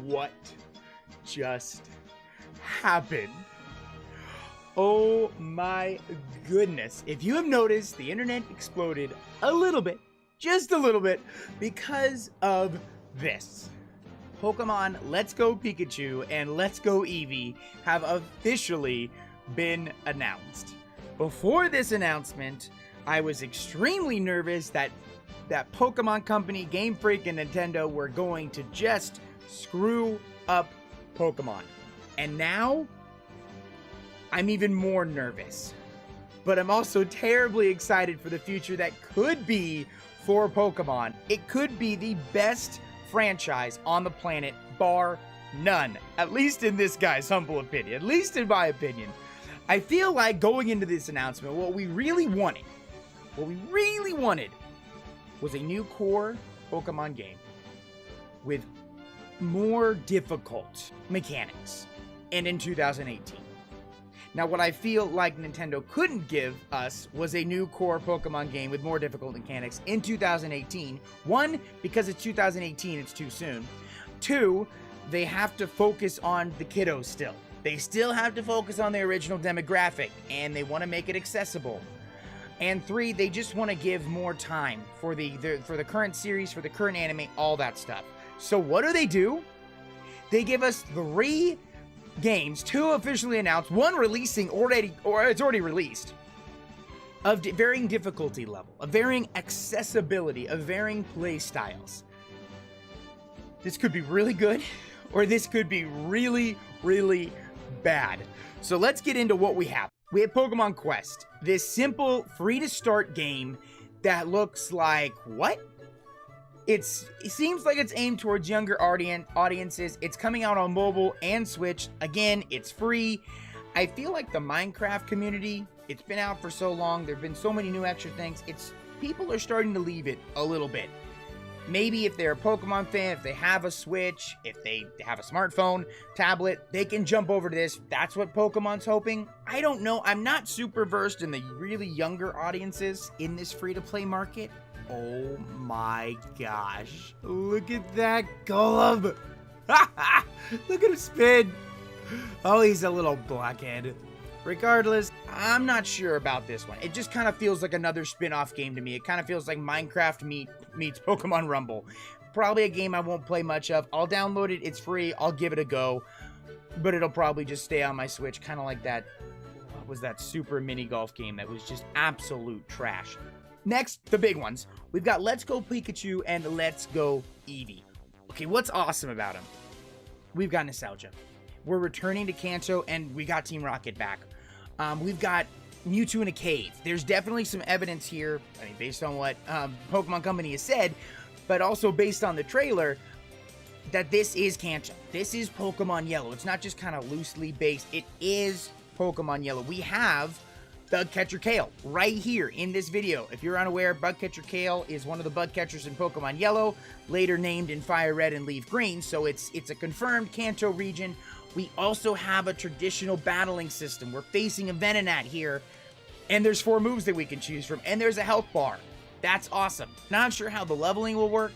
what just happened? Oh my goodness. If you have noticed, the internet exploded a little bit, just a little bit, because of this. Pokemon Let's Go Pikachu and Let's Go Eevee have officially been announced. Before this announcement, I was extremely nervous that Pokemon Company, Game Freak, and Nintendo were going to just screw up Pokemon. And now, I'm even more nervous. But I'm also terribly excited for the future that could be for Pokemon. It could be the best franchise on the planet, bar none. At least in this guy's humble opinion. At least in my opinion. I feel like going into this announcement, what we really wanted was a new core Pokemon game with more difficult mechanics, and in 2018. Now, what I feel like Nintendo couldn't give us was a new core Pokemon game with more difficult mechanics in 2018. One, because it's 2018, it's too soon. Two, they have to focus on the kiddos still. They still have to focus on the original demographic, and they want to make it accessible. And three, they just want to give more time for the current series, for the current anime, all that stuff. So what do? They give us 3 games, 2 officially announced, 1 releasing it's already released, of varying difficulty level, of varying accessibility, of varying play styles. This could be really good, or this could be really, really bad. So let's get into what we have. We have Pokemon Quest, this simple, free-to-start game that looks like, what? It seems like it's aimed towards younger audiences. It's coming out on mobile and Switch. Again, it's free. I feel like the Minecraft community, it's been out for so long. There have been so many new extra things. People are starting to leave it a little bit. Maybe if they're a Pokemon fan, if they have a Switch, if they have a smartphone, tablet, they can jump over to this. That's what Pokemon's hoping. I don't know. I'm not super versed in the really younger audiences in this free-to-play market. Oh my gosh. Look at that Golem. Look at him spin. Oh, he's a little blockhead. Regardless, I'm not sure about this one. It just kind of feels like another spin-off game to me. It kind of feels like Minecraft meets Pokemon Rumble. Probably a game I won't play much of. I'll download it. It's free. I'll give it a go. But it'll probably just stay on my Switch. Kind of like that, what was that super mini golf game that was just absolute trash. Next, the big ones. We've got Let's Go Pikachu and Let's Go Eevee. Okay, what's awesome about them? We've got nostalgia. We're returning to Kanto, and we got Team Rocket back. We've got Mewtwo in a cave. There's definitely some evidence here, I mean, based on what Pokemon Company has said, but also based on the trailer, that this is Kanto. This is Pokemon Yellow. It's not just kind of loosely based. It is Pokemon Yellow. We have Bugcatcher Kale right here in this video. If you're unaware, Bugcatcher Kale is one of the bug catchers in Pokemon Yellow, later named in Fire Red and Leaf Green, so it's a confirmed Kanto region. We also have a traditional battling system. We're facing a Venonat here, and there's 4 moves that we can choose from, and there's a health bar. That's awesome. Not sure how the leveling will work.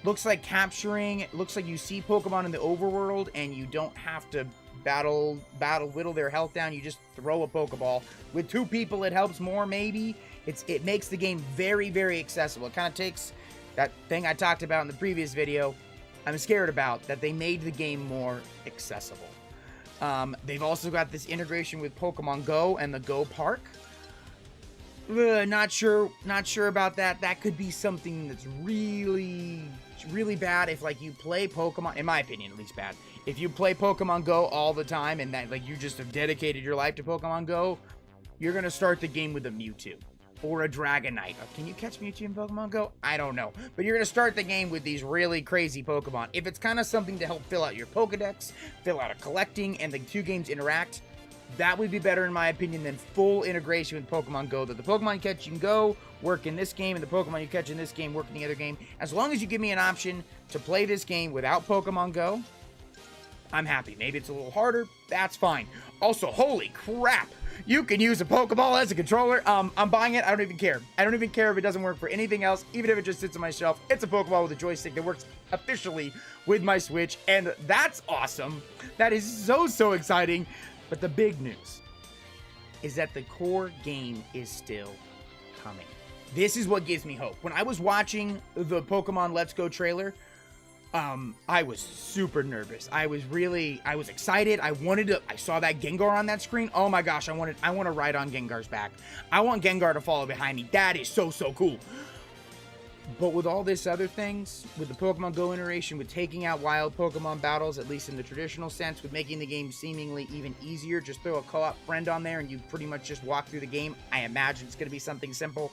Looks like you see Pokemon in the overworld, and you don't have to whittle their health down. You just throw a Pokeball. With 2 people, it helps more, maybe. It makes the game very, very accessible. It kind of takes that thing I talked about in the previous video, I'm scared about, that they made the game more accessible. They've also got this integration with Pokemon Go and the Go Park. Not sure about that. That could be something that's really, really bad if, like, you play Pokemon, in my opinion, at least bad. If you play Pokemon Go all the time and that, like, you just have dedicated your life to Pokemon Go, you're gonna start the game with a Mewtwo or a Dragonite. Can you catch Mewtwo in Pokemon Go? I don't know. But you're gonna start the game with these really crazy Pokemon. If it's kind of something to help fill out your Pokedex, fill out a collecting, and the 2 games interact, that would be better in my opinion than full integration with Pokemon Go. That the Pokemon you catch in Go work in this game, and the Pokemon you catch in this game work in the other game. As long as you give me an option to play this game without Pokemon Go, I'm happy. Maybe it's a little harder. That's fine. Also, holy crap, you can use a Pokeball as a controller. I'm buying it. I don't even care. I don't even care if it doesn't work for anything else. Even if it just sits on my shelf, it's a Pokeball with a joystick that works officially with my Switch, and that's awesome. That is so exciting. But the big news is that the core game is still coming. This is what gives me hope. When I was watching the Pokemon Let's Go trailer, I was super nervous. I was excited. I saw that Gengar on that screen. Oh my gosh, I want to ride on Gengar's back. I want Gengar to follow behind me. That is so cool. But with all this other things, with the Pokemon Go iteration, with taking out wild Pokemon battles, at least in the traditional sense, with making the game seemingly even easier, just throw a co-op friend on there and you pretty much just walk through the game. I imagine it's going to be something simple.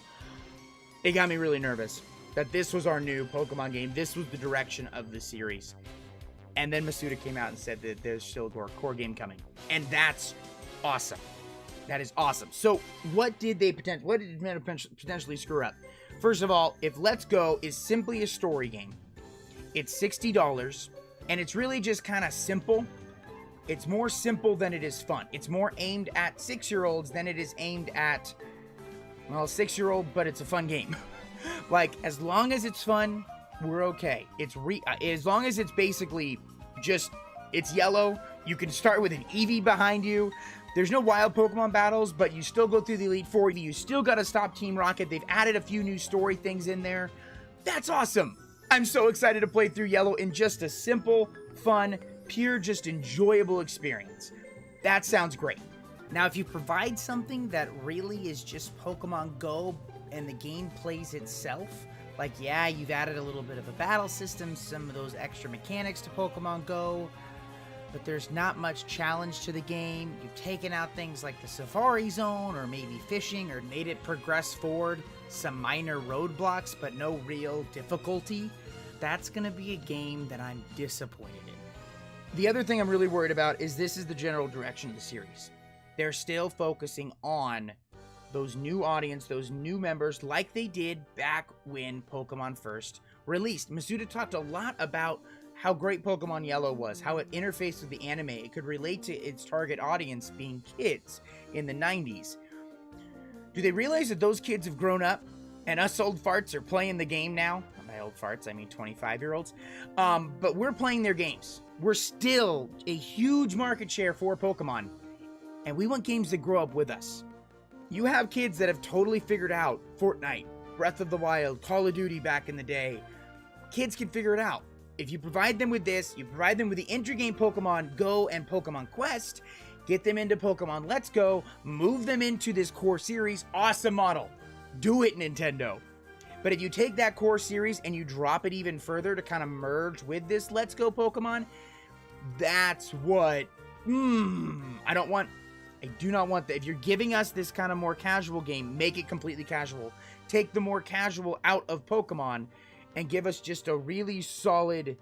It got me really nervous that this was our new Pokemon game. This was the direction of the series. And then Masuda came out and said that there's still a core game coming. And that's awesome. That is awesome. So what did potentially screw up? First of all, if Let's Go is simply a story game, it's $60, and it's really just kind of simple. It's more simple than it is fun. It's more aimed at 6-year-olds than it is aimed at, well, 6-year-old, but it's a fun game. Like, as long as it's fun, we're okay. As long as it's basically just, it's yellow, you can start with an Eevee behind you. There's no wild Pokemon battles, but you still go through the Elite Four. You still got to stop Team Rocket. They've added a few new story things in there. That's awesome. I'm so excited to play through Yellow in just a simple, fun, pure, just enjoyable experience. That sounds great. Now, if you provide something that really is just Pokemon Go and the game plays itself, like, yeah, you've added a little bit of a battle system, some of those extra mechanics to Pokemon Go, but there's not much challenge to the game. You've taken out things like the Safari Zone or maybe fishing or made it progress forward, some minor roadblocks, but no real difficulty. That's going to be a game that I'm disappointed in. The other thing I'm really worried about is this is the general direction of the series. They're still focusing on those new audience, those new members, like they did back when Pokemon first released. Masuda talked a lot about how great Pokemon Yellow was, how it interfaced with the anime. It could relate to its target audience being kids in the 90s. Do they realize that those kids have grown up and us old farts are playing the game now? By old farts, I mean 25-year-olds. But we're playing their games. We're still a huge market share for Pokemon, and we want games that grow up with us. You have kids that have totally figured out Fortnite, Breath of the Wild, Call of Duty back in the day. Kids can figure it out. If you provide them with this, you provide them with the entry game Pokemon Go and Pokemon Quest, get them into Pokemon Let's Go, move them into this core series, awesome model. Do it, Nintendo. But if you take that core series and you drop it even further to kind of merge with this Let's Go Pokemon, that's what, I do not want that. If you're giving us this kind of more casual game, make it completely casual. Take the more casual out of Pokemon and give us just a really solid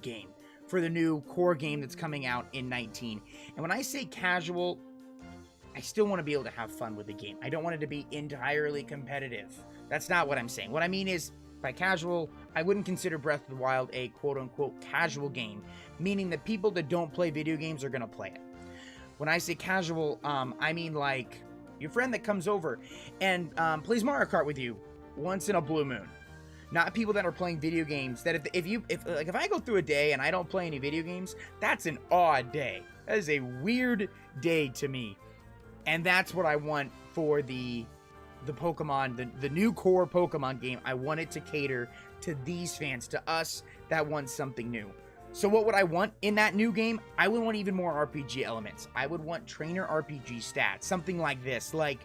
game for the new core game that's coming out in 19. And when I say casual, I still want to be able to have fun with the game. I don't want it to be entirely competitive. That's not what I'm saying. What I mean is, by casual, I wouldn't consider Breath of the Wild a quote-unquote casual game, meaning that people that don't play video games are going to play it. When I say casual, I mean like your friend that comes over and plays Mario Kart with you once in a blue moon. Not people that are playing video games that if I go through a day and I don't play any video games, that's an odd day. That is a weird day to me. And that's what I want for the Pokemon, the new core Pokemon game. I want it to cater to these fans, to us that want something new. So what would I want in that new game? I would want even more RPG elements. I would want trainer RPG stats, something like this. Like,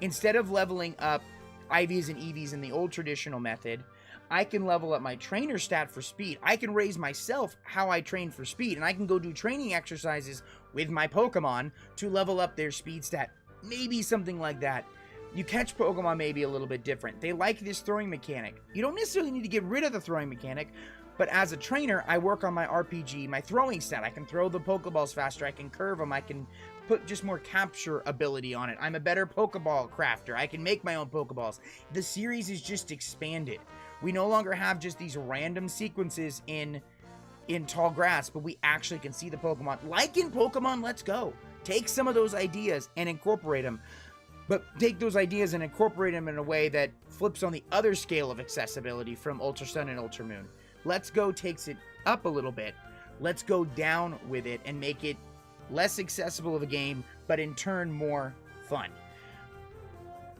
instead of leveling up IVs and EVs in the old traditional method, I can level up my trainer stat for speed. I can raise myself how I train for speed, and I can go do training exercises with my Pokemon to level up their speed stat. Maybe something like that. You catch Pokemon maybe a little bit different. They like this throwing mechanic. You don't necessarily need to get rid of the throwing mechanic, but as a trainer, I work on my RPG, my throwing stat. I can throw the Pokeballs faster. I can curve them. I can put just more capture ability on it. I'm a better Pokeball crafter. I can make my own Pokeballs. The series is just expanded. We no longer have just these random sequences in tall grass, but we actually can see the Pokemon, like in Pokemon Let's Go. Take some of those ideas and incorporate them. but take those ideas and incorporate them in a way that flips on the other scale of accessibility from Ultra Sun and Ultra Moon. Let's Go takes it up a little bit. Let's go down with it and make it less accessible of a game, but in turn more fun.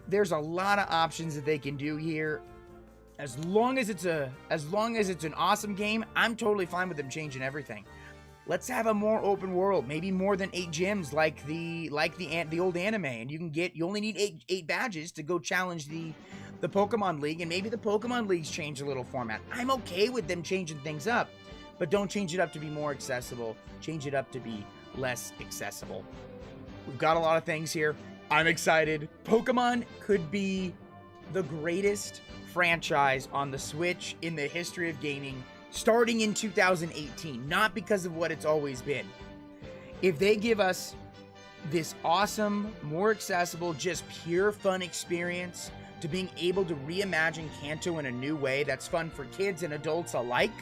There's a lot of options that they can do here. As long as it's an awesome game, I'm totally fine with them changing everything. Let's have a more open world, maybe more than 8 gyms like the old anime, and you only need 8 badges to go challenge the Pokemon League, and maybe the Pokemon Leagues change a little format. I'm okay with them changing things up, but don't change it up to be more accessible. Change it up to be less accessible. We've got a lot of things here. I'm excited. Pokemon could be the greatest franchise on the Switch in the history of gaming, starting in 2018, not because of what it's always been. If they give us this awesome, more accessible, just pure fun experience to being able to reimagine Kanto in a new way that's fun for kids and adults alike,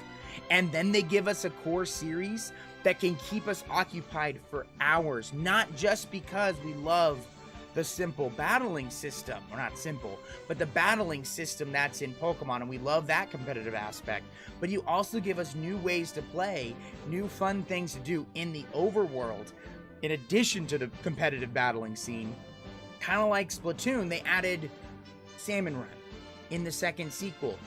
and then they give us a core series that can keep us occupied for hours, not just because we love the simple battling system, or not simple, but the battling system that's in Pokemon, and we love that competitive aspect. But you also give us new ways to play, new fun things to do in the overworld, in addition to the competitive battling scene. Kind of like Splatoon, they added Salmon Run in the second sequel.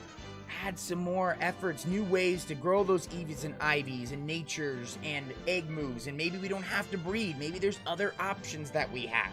Had some more efforts, new ways to grow those Eevees and Ivies and Natures and egg moves, and maybe we don't have to breed. Maybe there's other options that we have.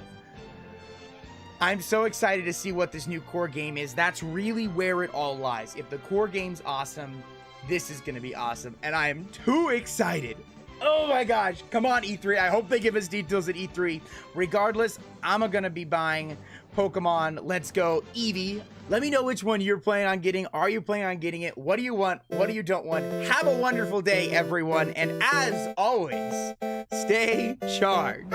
I'm so excited to see what this new core game is. That's really where it all lies. If the core game's awesome, this is going to be awesome. And I am too excited. Oh my gosh. Come on, E3. I hope they give us details at E3. Regardless, I'm going to be buying Pokemon Let's Go Eevee. Let me know which one you're planning on getting. Are you planning on getting it? What do you want? What do you don't want? Have a wonderful day, everyone. And as always, stay charged.